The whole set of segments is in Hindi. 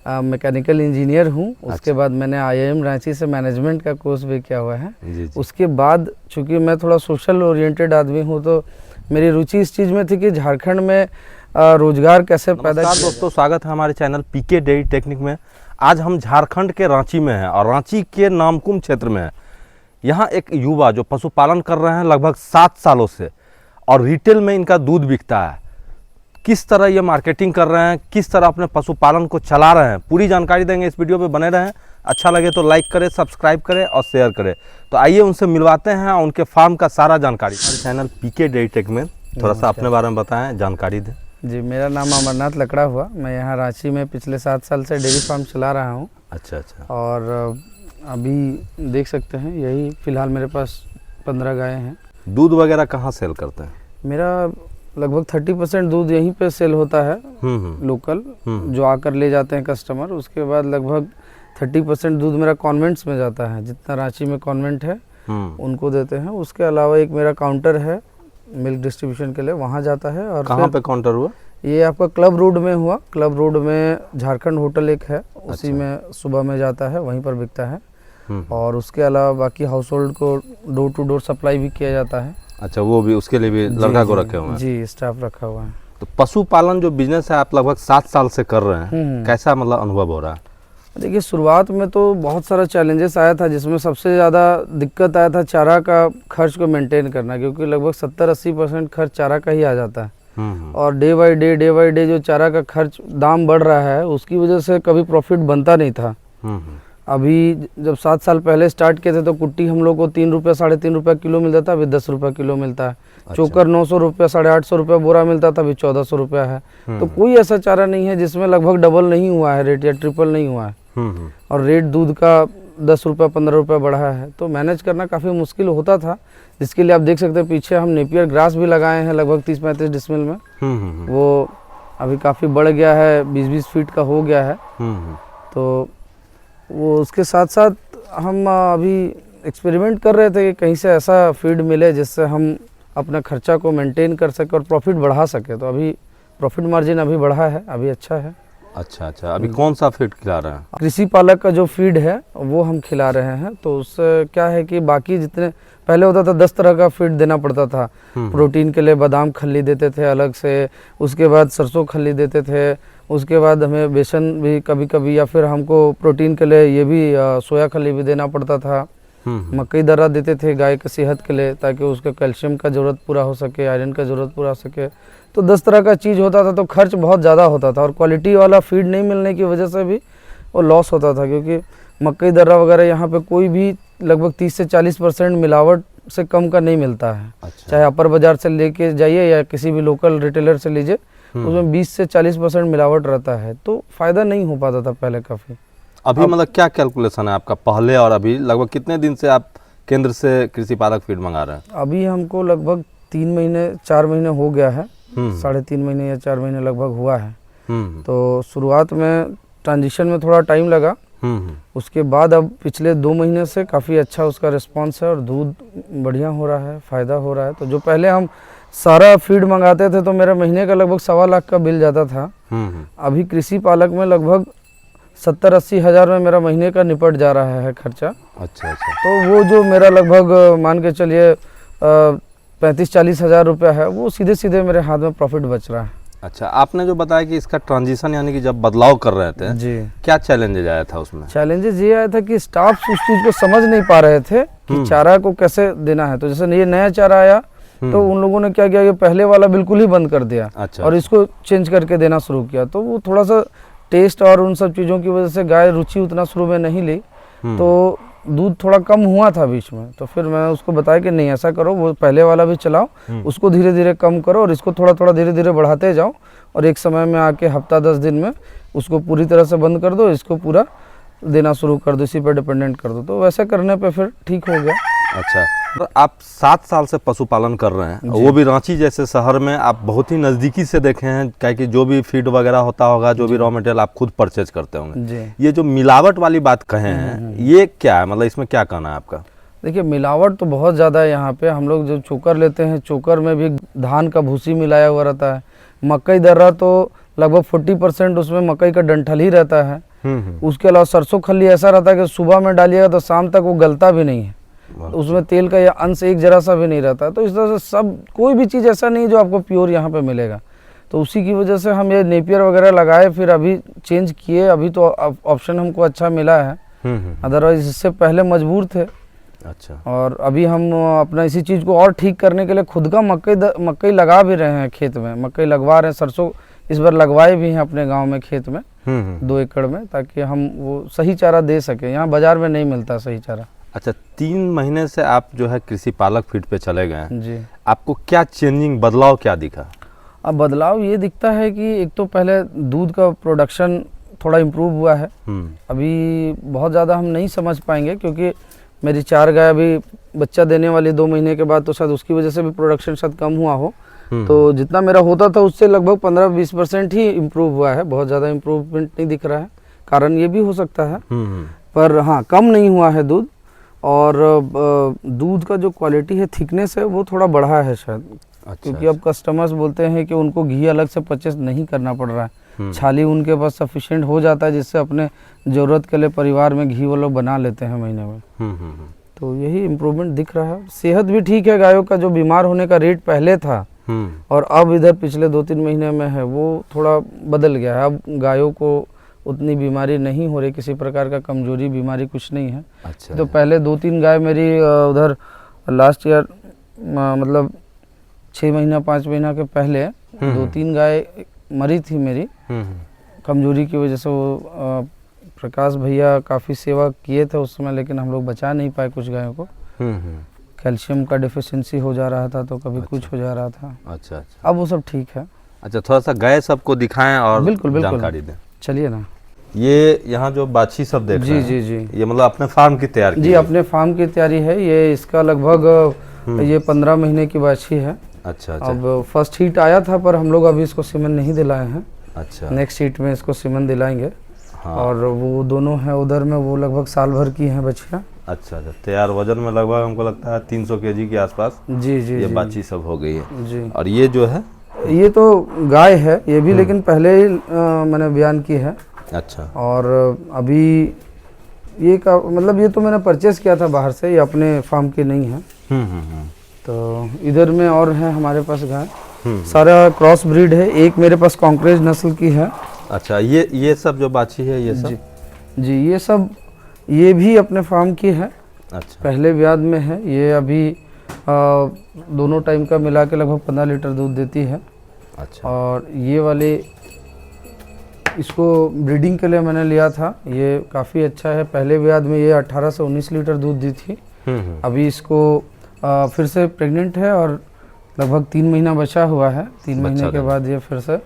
मैकेनिकल इंजीनियर हूँ। उसके बाद मैंने IIM रांची से मैनेजमेंट का कोर्स भी किया हुआ है। जी। उसके बाद चूँकि मैं थोड़ा सोशल ओरिएंटेड आदमी हूँ, तो मेरी रुचि इस चीज़ में थी कि झारखंड में रोजगार कैसे पैदा किया। दोस्तों, स्वागत है हमारे चैनल पीके डेयरी टेक्निक में। आज हम झारखंड के रांची में हैं और रांची के नामकुम क्षेत्र में है। यहाँ एक युवा जो पशुपालन कर रहे हैं लगभग 7 सालों से, और रिटेल में इनका दूध बिकता है। किस तरह ये मार्केटिंग कर रहे हैं, किस तरह अपने पशुपालन को चला रहे हैं, पूरी जानकारी देंगे। इस वीडियो पे बने रहें। अच्छा लगे तो लाइक करें, सब्सक्राइब करें और शेयर करें। तो आइए उनसे मिलवाते हैं और उनके फार्म का सारा जानकारी। हमारे चैनल पीके डेयरी टेक में थोड़ा सा अपने बारे में बताएं, जानकारी दें। जी, मेरा नाम अमरनाथ लकड़ा हुआ। मैं यहाँ रांची में पिछले 7 साल से डेयरी फार्म चला रहा हूँ। अच्छा। और अभी देख सकते हैं, यही फ़िलहाल मेरे पास 15 गायें हैं। दूध वगैरह कहाँ सेल करते हैं? मेरा लगभग 30% दूध यहीं पे सेल होता है, लोकल, जो आकर ले जाते हैं कस्टमर। उसके बाद लगभग 30% दूध मेरा कॉन्वेंट्स में जाता है। जितना रांची में कॉन्वेंट है उनको देते हैं। उसके अलावा एक मेरा काउंटर है मिल्क डिस्ट्रीब्यूशन के लिए, वहाँ जाता है। और कहाँ पे काउंटर हुआ? ये आपका क्लब रोड में हुआ। क्लब रोड में झारखंड होटल एक है, उसी में सुबह में जाता है, वहीं पर बिकता है। और उसके अलावा बाकी हाउस होल्ड को डोर टू डोर सप्लाई भी किया जाता है। अच्छा, वो भी, उसके लिए भी लड़का को रखे हुए हैं? जी, स्टाफ रखा हुआ है। तो पशुपालन जो बिजनेस है आप लगभग 7 साल से कर रहे हैं, कैसा मतलब अनुभव हो रहा है? देखिए, शुरुआत में तो बहुत सारा चैलेंजेस आया था, जिसमें सबसे ज़्यादा दिक्कत आया था चारा का खर्च को मेंटेन करना, क्योंकि लगभग 70-80% खर्च चारा का ही आ जाता है। और डे बाय डे जो चारा का खर्च दाम बढ़ रहा है, उसकी वजह से कभी प्रॉफिट बनता नहीं था। अभी जब 7 साल पहले स्टार्ट किए थे तो कुट्टी हम लोग को 3 रुपये 3.5 रुपये किलो मिलता था, अभी 10 रुपये किलो मिलता है। अच्छा। चोकर 900 रुपये 850 रुपये बोरा मिलता था, अभी 1400 रुपया है। तो कोई ऐसा चारा नहीं है जिसमें लगभग डबल नहीं हुआ है रेट, या ट्रिपल नहीं हुआ है। और रेट दूध का 10 रुपये 15 रुपये बढ़ा है, तो मैनेज करना काफ़ी मुश्किल होता था। जिसके लिए आप देख सकते हैं पीछे हम नेपियर ग्रास भी लगाए हैं लगभग 30-35 डिसमिल में। वो अभी काफ़ी बढ़ गया है, 20-20 फीट का हो गया है। तो वो उसके साथ साथ हम अभी एक्सपेरिमेंट कर रहे थे कि कहीं से ऐसा फीड मिले जिससे हम अपना खर्चा को मेंटेन कर सके और प्रॉफिट बढ़ा सके। तो अभी प्रॉफिट मार्जिन अभी बढ़ा है, अभी अच्छा है। अच्छा। अभी कौन सा फीड खिला रहे हैं? कृषि पालक का जो फीड है वो हम खिला रहे हैं। तो उससे क्या है कि बाकी जितने पहले होता था 10 तरह का फीड देना पड़ता था। प्रोटीन के लिए बादाम खल्ली देते थे अलग से, उसके बाद सरसों खल्ली देते थे, उसके बाद हमें बेसन भी कभी कभी, या फिर हमको प्रोटीन के लिए ये भी सोया खल्ली भी देना पड़ता था। मकई दर्रा देते थे गाय की सेहत के लिए, ताकि उसका कैल्शियम का ज़रूरत पूरा हो सके, आयरन का ज़रूरत पूरा हो सके। तो 10 तरह का चीज़ होता था, तो खर्च बहुत ज़्यादा होता था। और क्वालिटी वाला फीड नहीं मिलने की वजह से भी वो लॉस होता था, क्योंकि मकई दर्रा वगैरह यहाँ पे कोई भी लगभग 30 से 40% मिलावट से कम का नहीं मिलता है। अच्छा। चाहे अपर बाज़ार से लेके जाइए या किसी भी लोकल रिटेलर से लीजिए, उसमें 20 से 40% मिलावट रहता है। तो फ़ायदा नहीं हो पाता था पहले काफ़ी। अभी मतलब क्या कैलकुलेशन है आपका पहले और अभी? लगभग कितने दिन से आप केंद्र से कृषि पालक फीड मंगा रहे हैं? अभी हमको लगभग 3 महीने 4 महीने हो गया है, 3.5 महीने या 4 महीने लगभग हुआ है। तो शुरुआत में ट्रांजिशन में थोड़ा टाइम लगा। उसके बाद अब पिछले 2 महीने से काफ़ी अच्छा उसका रिस्पॉन्स है और दूध बढ़िया हो रहा है, फ़ायदा हो रहा है। तो जो पहले हम सारा फीड मंगाते थे तो मेरा महीने का लगभग 1.25 लाख का बिल जाता था। अभी कृषि पालक में लगभग 70-80 हज़ार में मेरा महीने का निपट जा रहा है खर्चा। अच्छा। तो वो जो मेरा लगभग मान के चलिए 35-40 हज़ार रुपया है, वो सीधे सीधे मेरे हाथ में प्रॉफिट बच रहा है। अच्छा, आपने जो बताया कि इसका ट्रांजिशन यानी कि जब बदलाव कर रहे थे जी, क्या चैलेंजेज आया था उसमें? चैलेंजेस ये आया था कि स्टाफ उस चीज़ को समझ नहीं पा रहे थे कि चारा को कैसे देना है। तो जैसे ये नया चारा आया तो उन लोगों ने क्या किया कि पहले वाला बिल्कुल ही बंद कर दिया। अच्छा। और इसको चेंज करके देना शुरू किया। तो वो थोड़ा सा टेस्ट और उन सब चीज़ों की वजह से गाय रुचि उतना शुरू में नहीं ली, तो दूध थोड़ा कम हुआ था बीच में। तो फिर मैंने उसको बताया कि नहीं, ऐसा करो, वो पहले वाला भी चलाओ, उसको धीरे धीरे कम करो और इसको थोड़ा थोड़ा धीरे धीरे बढ़ाते जाओ, और एक समय में आके हफ्ता 10 दिन में उसको पूरी तरह से बंद कर दो, इसको पूरा देना शुरू कर दो, इसी पर डिपेंडेंट कर दो। तो वैसा करने पे फिर ठीक हो गया। अच्छा, तो आप 7 साल से पशुपालन कर रहे हैं, वो भी रांची जैसे शहर में। आप बहुत ही नज़दीकी से देखे हैं, क्या कि जो भी फीड वगैरह होता होगा, जो भी रॉ मटेरियल आप खुद परचेज करते होंगे। ये जो मिलावट वाली बात कहे हैं, ये क्या है, मतलब इसमें क्या कहना है आपका? देखिए, मिलावट तो बहुत ज़्यादा है यहाँ पे। हम लोग जो चोकर लेते हैं, चोकर में भी धान का भूसी मिलाया हुआ रहता है। मकई दर्रा तो लगभग 40% उसमें मकई का डंठल ही रहता है। उसके अलावा सरसों खल्ली ऐसा रहता है कि सुबह में डालिएगा तो शाम तक वो गलता भी नहीं है, उसमें तेल का या अंश एक जरा सा भी नहीं रहता। तो इस तरह से सब कोई भी चीज़ ऐसा नहीं जो आपको प्योर यहाँ पे मिलेगा। तो उसी की वजह से हम ये नेपियर वगैरह लगाए, फिर अभी चेंज किए, अभी तो ऑप्शन हमको अच्छा मिला है, अदरवाइज इससे पहले मजबूर थे। अच्छा। और अभी हम अपना इसी चीज़ को और ठीक करने के लिए खुद का मकई लगा भी रहे हैं, खेत में मकई लगवा रहे हैं, सरसों इस बार लगवाए भी हैं अपने गांव में खेत में 2 एकड़ में, ताकि हम वो सही चारा दे सकें। यहाँ बाजार में नहीं मिलता सही चारा। अच्छा, 3 महीने से आप जो है कृषि पालक फीड पे चले गए हैं जी। आपको क्या चेंजिंग बदलाव क्या दिखा? अब बदलाव ये दिखता है कि एक तो पहले दूध का प्रोडक्शन थोड़ा इम्प्रूव हुआ है। अभी बहुत ज़्यादा हम नहीं समझ पाएंगे क्योंकि मेरी 4 गाय अभी बच्चा देने वाली 2 महीने के बाद, तो शायद उसकी वजह से भी प्रोडक्शन शायद कम हुआ हो। तो जितना मेरा होता था उससे लगभग 15-20% ही इम्प्रूव हुआ है, बहुत ज़्यादा इम्प्रूवमेंट नहीं दिख रहा है। कारण ये भी हो सकता है, पर हाँ कम नहीं हुआ है दूध। और दूध का जो क्वालिटी है, थिकनेस है, वो थोड़ा बढ़ा है शायद। अच्छा, क्योंकि अब कस्टमर्स बोलते हैं कि उनको घी अलग से परचेस नहीं करना पड़ रहा है, छाली उनके पास सफिशिएंट हो जाता है, जिससे अपने ज़रूरत के लिए परिवार में घी वो लोग बना लेते हैं महीने में। तो यही इम्प्रूवमेंट दिख रहा है। सेहत भी ठीक है गायों का, जो बीमार होने का रेट पहले था और अब इधर पिछले 2-3 महीने में है, वो थोड़ा बदल गया है। अब गायों को उतनी बीमारी नहीं हो रही, किसी प्रकार का कमजोरी बीमारी कुछ नहीं है। अच्छा। तो पहले 2-3 गाय मेरी उधर लास्ट ईयर मतलब 6 महीना 5 महीना के पहले 2-3 गाय मरी थी मेरी कमजोरी की वजह से। वो प्रकाश भैया काफ़ी सेवा किए थे उस समय, लेकिन हम लोग बचा नहीं पाए कुछ गायों को। कैल्शियम का डिफिशियंसी हो जा रहा था, तो कभी कुछ हो जा रहा था। अच्छा। अब वो सब ठीक है। अच्छा, थोड़ा सा गाय सबको दिखाएं और बिल्कुल जानकारी दें। चलिए ना। ये यहाँ जो बाछी सब देख रहे हैं, जी, ये मतलब अपने फार्म की तैयार की? जी, अपने फार्म की तैयारी है। ये इसका लगभग ये 15 महीने की बाछी है। अच्छा। अब फर्स्ट हीट आया था, पर हम लोग अभी इसको सीमन नहीं दिलाए हैं। अच्छा। नेक्स्ट हीट में इसको सीमन दिलाएंगे। हाँ। और वो दोनों हैं उधर में, वो लगभग साल भर की हैं बछियाँ। अच्छा। तैयार वजन में लगभग हमको लगता है 300 kg के आसपास जी। ये बाछी सब हो गई है जी। और ये जो है, ये तो गाय है ये भी, लेकिन पहले ही मैंने बयान की है। अच्छा। और अभी ये का मतलब ये तो मैंने परचेस किया था बाहर से, ये अपने फार्म की नहीं है। तो इधर में और है हमारे पास गाय, सारा क्रॉस ब्रीड है। एक मेरे पास कॉन्क्रेज नस्ल की है। अच्छा, ये सब जो बाछी है ये सब? जी, ये सब ये भी अपने फार्म की है। अच्छा। पहले ब्याज में है ये। अभी दोनों टाइम का मिला के लगभग 15 लीटर दूध देती है। अच्छा। और ये वाले इसको ब्रीडिंग के लिए मैंने लिया था, ये काफ़ी अच्छा है। पहले ब्याज में ये 18 से 19 लीटर दूध दी थी। अभी इसको फिर से प्रेग्नेंट है और लगभग 3 महीना बचा हुआ है। 3 महीने के बाद ये फिर से।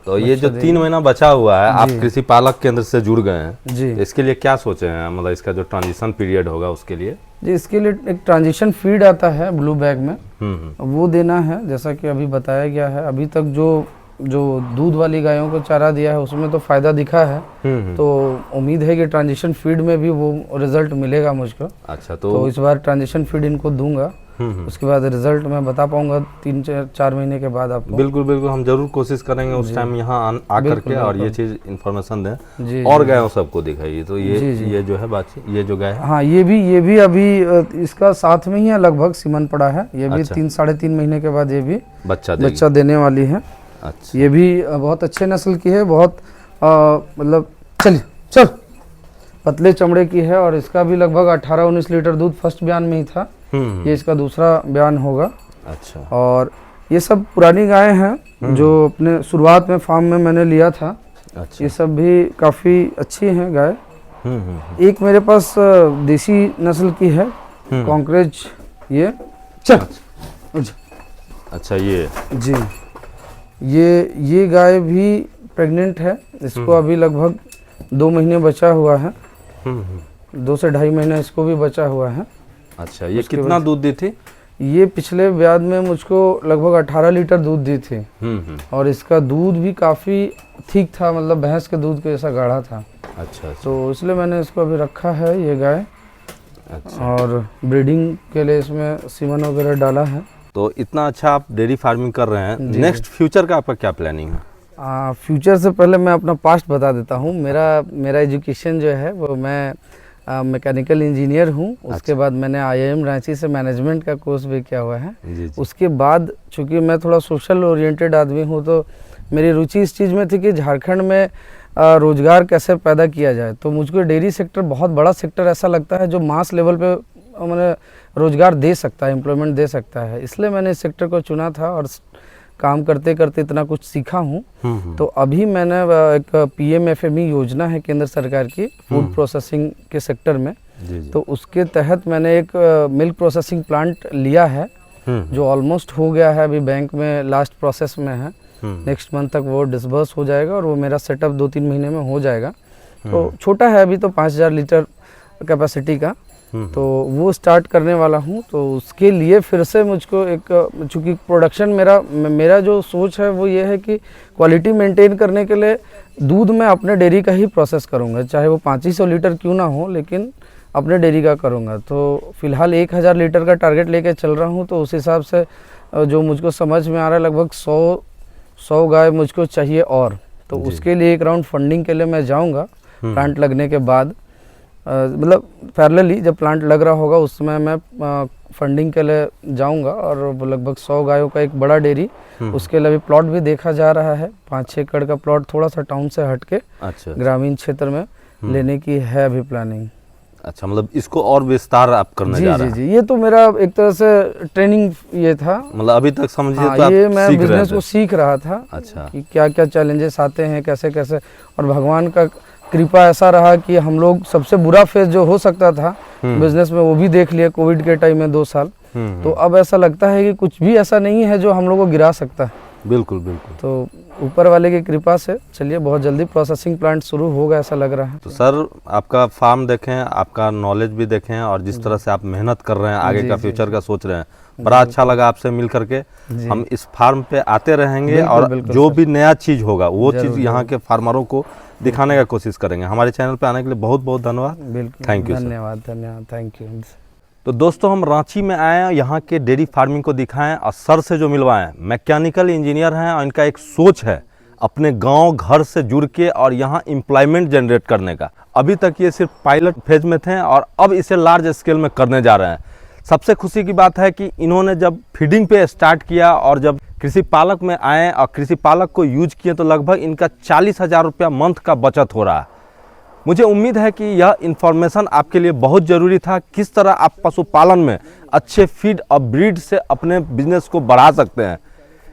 तो ये जो 3 महीना बचा हुआ है, आप कृषि पालक केंद्र से जुड़ गए हैं जी, तो इसके लिए क्या सोचे हैं? मतलब इसका जो ट्रांजिशन पीरियड होगा उसके लिए? जी, इसके लिए एक ट्रांजिशन फीड आता है ब्लू बैग में, वो देना है। जैसा कि अभी बताया गया है, अभी तक जो दूध वाली गायों को चारा दिया है उसमें तो फायदा दिखा है। तो उम्मीद है कि ट्रांजिशन फीड में भी वो रिजल्ट मिलेगा मुझको। अच्छा। तो इस बार ट्रांजिशन फीड इनको दूंगा, उसके बाद रिजल्ट मैं बता पाऊंगा 3-4 महीने के बाद आपको। बिल्कुल, हम जरूर कोशिश करेंगे उस टाइम यहाँ आकर के और ये चीज इन्फॉर्मेशन दें जी, और गायों सबको दिखाइए। तो ये जो है बाछी, ये जो गाय है, हाँ ये भी अभी इसका साथ में ही है, लगभग सीमन पड़ा है। ये भी 3-3.5 महीने के बाद ये भी बच्चा देने वाली है। अच्छा। ये भी बहुत अच्छे नस्ल की है, बहुत मतलब चल पतले चमड़े की है। और इसका भी लगभग 18-19 लीटर दूध फर्स्ट बयान में ही था। ये इसका दूसरा बयान होगा। अच्छा। और ये सब पुरानी गायें हैं जो अपने शुरुआत में फार्म में मैंने लिया था। अच्छा। ये सब भी काफ़ी अच्छी हैं गाय। एक मेरे पास देसी नस्ल की है कॉन्क्रेज, ये चल। अच्छा। ये जी, ये गाय भी प्रेग्नेंट है। इसको अभी लगभग 2 महीने बचा हुआ है, 2 से 2.5 महीना इसको भी बचा हुआ है। अच्छा। ये कितना दूध दी थी? ये पिछले ब्याज में मुझको लगभग 18 लीटर दूध दी थी। और इसका दूध भी काफ़ी ठीक था, मतलब भैंस के दूध के जैसा गाढ़ा था। अच्छा। तो इसलिए मैंने इसको अभी रखा है ये गाय। अच्छा। और ब्रीडिंग के लिए इसमें सीमन वगैरह डाला है। तो इतना अच्छा आप डेयरी फार्मिंग कर रहे हैं, नेक्स्ट फ्यूचर का आपका क्या प्लानिंग है? फ्यूचर से पहले मैं अपना पास्ट बता देता हूँ। मेरा एजुकेशन जो है वो मैं मैकेनिकल इंजीनियर हूँ। उसके बाद मैंने IIM रांची से मैनेजमेंट का कोर्स भी किया हुआ है। उसके बाद चूँकि मैं थोड़ा सोशल ओरिएंटेड आदमी हूँ तो मेरी रुचि इस चीज़ में थी कि झारखंड में रोज़गार कैसे पैदा किया जाए। तो मुझको डेयरी सेक्टर बहुत बड़ा सेक्टर ऐसा लगता है जो मास लेवल पे मैंने रोज़गार दे सकता है, एम्प्लॉयमेंट दे सकता है। इसलिए मैंने इस सेक्टर को चुना था और काम करते करते इतना कुछ सीखा हूँ। तो अभी मैंने एक PMFME योजना है केंद्र सरकार की फूड प्रोसेसिंग के सेक्टर में। तो उसके तहत मैंने एक मिल्क प्रोसेसिंग प्लांट लिया है जो ऑलमोस्ट हो गया है, अभी बैंक में लास्ट प्रोसेस में है। नेक्स्ट मंथ तक वो डिसबर्स हो जाएगा और वो मेरा सेटअप 2-3 महीने में हो जाएगा। तो छोटा है अभी तो 5000 लीटर कैपेसिटी का, तो वो स्टार्ट करने वाला हूँ। तो उसके लिए फिर से मुझको एक, चूँकि प्रोडक्शन मेरा जो सोच है वो ये है कि क्वालिटी मेंटेन करने के लिए दूध मैं अपने डेयरी का ही प्रोसेस करूँगा, चाहे वो 500 लीटर क्यों ना हो, लेकिन अपने डेयरी का करूँगा। तो फिलहाल 1000 लीटर का टारगेट लेके चल रहा हूँ। तो उस हिसाब से जो मुझको समझ में आ रहा है लगभग 100 गाय मुझको चाहिए और। तो उसके लिए एक राउंड फंडिंग के लिए मैं जाऊँगा प्लांट लगने के बाद, मतलब पैरेलली जब प्लांट लग रहा होगा उसमें मैं फंडिंग के लिए जाऊंगा। और लगभग 100 गायों का एक बड़ा डेयरी, उसके लिए भी प्लॉट भी देखा जा रहा है। 5-6 एकड़ का प्लॉट थोड़ा सा टाउन से हट के ग्रामीण क्षेत्र में लेने की है अभी प्लानिंग। अच्छा, मतलब इसको और विस्तार आप करने जा रहे हैं? जी, ये तो मेरा एक तरह से ट्रेनिंग ये था। मतलब अभी तक समझिए तो आप ये मैं बिजनेस को सीख रहा था। अच्छा, कि क्या क्या चैलेंजेस आते हैं, कैसे कैसे, और भगवान का कृपा ऐसा रहा कि हम लोग सबसे बुरा फेज जो हो सकता था बिजनेस में वो भी देख लिया कोविड के टाइम में 2 साल। तो अब ऐसा लगता है कि कुछ भी ऐसा नहीं है जो हम लोग को गिरा सकता है। बिल्कुल बिल्कुल। तो ऊपर वाले की कृपा से चलिए बहुत जल्दी प्रोसेसिंग प्लांट शुरू होगा ऐसा लग रहा है। तो सर आपका फार्म देखें, आपका नॉलेज भी देखें और जिस तरह से आप मेहनत कर रहे हैं, आगे का फ्यूचर का सोच रहे हैं, बड़ा अच्छा लगा आपसे मिल करके। हम इस फार्म पे आते रहेंगे और जो भी नया चीज़ होगा वो चीज़ यहाँ के फार्मरों को दिखाने का कोशिश करेंगे। हमारे चैनल पे आने के लिए बहुत बहुत धन्यवाद। बिल्कुल, थैंक यू। धन्यवाद, थैंक यू। तो दोस्तों हम रांची में आए हैं, यहाँ के डेयरी फार्मिंग को दिखाएं और सर से जो मिलवाएं। मैकेनिकल इंजीनियर हैं और इनका एक सोच है अपने गांव घर से जुड़ के और यहाँ एम्प्लॉयमेंट जनरेट करने का। अभी तक ये सिर्फ पायलट फेज में थे और अब इसे लार्ज स्केल में करने जा रहे हैं। सबसे खुशी की बात है कि इन्होंने जब फीडिंग पे स्टार्ट किया और जब कृषि पालक में आए और कृषि पालक को यूज किए तो लगभग इनका 40,000 रुपया मंथ का बचत हो रहा है। मुझे उम्मीद है कि यह इन्फॉर्मेशन आपके लिए बहुत ज़रूरी था, किस तरह आप पशुपालन में अच्छे फीड और ब्रीड से अपने बिजनेस को बढ़ा सकते हैं।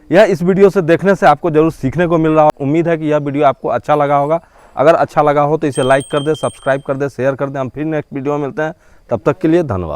यह इस वीडियो से देखने से आपको जरूर सीखने को मिल रहा है। उम्मीद है कि यह वीडियो आपको अच्छा लगा होगा। अगर अच्छा लगा हो तो इसे लाइक कर दे, सब्सक्राइब कर दे, शेयर कर दे। हम फिर नेक्स्ट वीडियो में मिलते हैं, तब तक के लिए धन्यवाद।